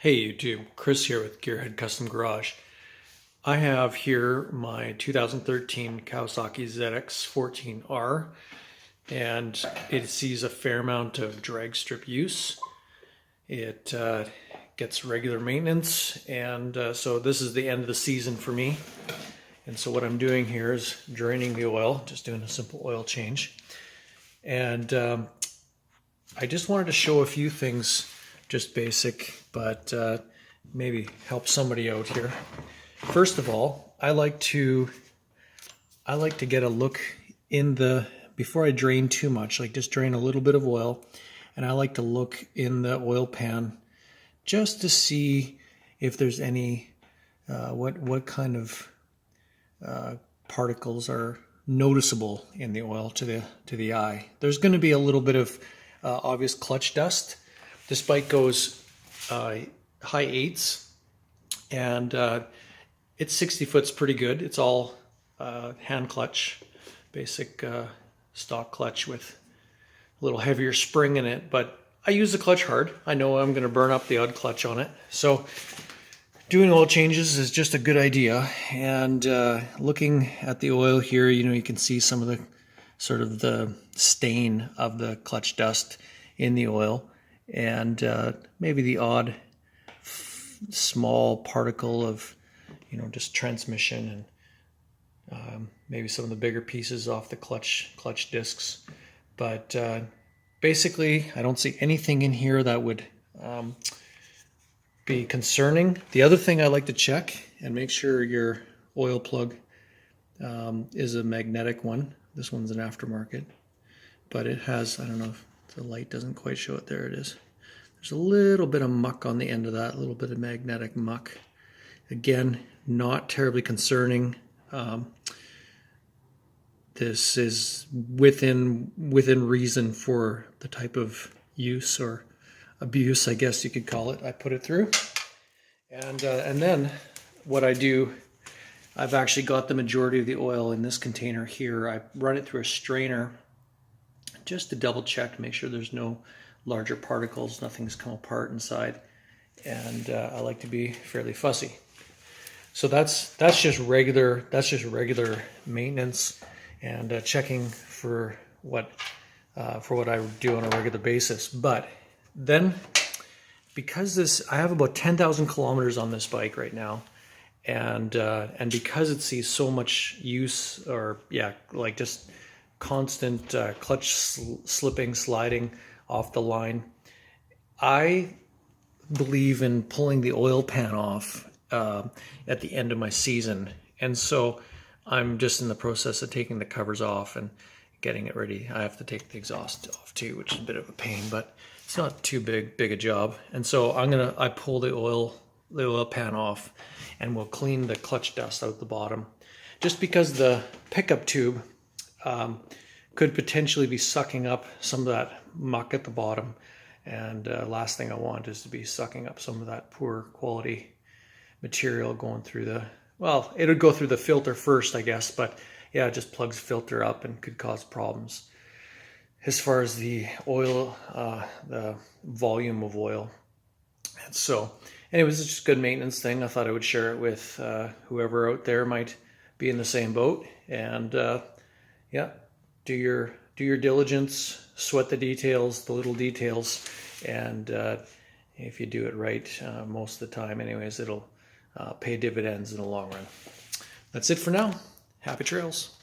Hey YouTube, Chris here with Gearhead Custom Garage. I have here my 2013 Kawasaki ZX14R, and it sees a fair amount of drag strip use. It gets regular maintenance, and so this is the end of the season for me. And so what I'm doing here is draining the oil, just doing a simple oil change. And I just wanted to show a few things, just basic, but maybe help somebody out here. First of all, I like to get a look in the, before I drain too much, like just drain a little bit of oil, and I like to look in the oil pan just to see if there's any, what kind of particles are noticeable in the oil to the eye. There's going to be a little bit of obvious clutch dust. This bike goes high 8s, and it's 60 foot's pretty good. It's all hand clutch, basic stock clutch with a little heavier spring in it, but I use the clutch hard. I know I'm going to burn up the odd clutch on it, so doing oil changes is just a good idea. And looking at the oil here, you can see some of the sort of the stain of the clutch dust in the oil, and maybe the odd small particle of just transmission, and maybe some of the bigger pieces off the clutch discs. But basically I don't see anything in here that would be concerning. The other thing I like to check and make sure your oil plug is a magnetic one. This one's an aftermarket, but it has, I don't know if the light doesn't quite show it. There it is. There's a little bit of muck on the end of that, a little bit of magnetic muck. Again, not terribly concerning. This is within reason for the type of use or abuse, I guess you could call it. I put it through, and then what I do, I've actually got the majority of the oil in this container here. I run it through a strainer just to double check to make sure there's no larger particles, nothing's come apart inside, and I like to be fairly fussy. So that's just regular maintenance, and checking for what I do on a regular basis. But then, because I have about 10,000 kilometers on this bike right now, and because it sees so much use, or like just constant clutch slipping, sliding off the line, I believe in pulling the oil pan off at the end of my season. And so I'm just in the process of taking the covers off and getting it ready. I have to take the exhaust off too, which is a bit of a pain, but it's not too big a job. And so I pull the oil pan off, and we'll clean the clutch dust out the bottom, just because the pickup tube could potentially be sucking up some of that muck at the bottom, and last thing I want is to be sucking up some of that poor quality material going through the, well, it would go through the filter first, I guess, but yeah, it just plugs filter up and could cause problems as far as the oil, the volume of oil. And so anyways, it's just a good maintenance thing. I thought I would share it with whoever out there might be in the same boat. And yeah, do your diligence, sweat the details, the little details, and if you do it right, most of the time anyways, it'll pay dividends in the long run. That's it for now. Happy trails.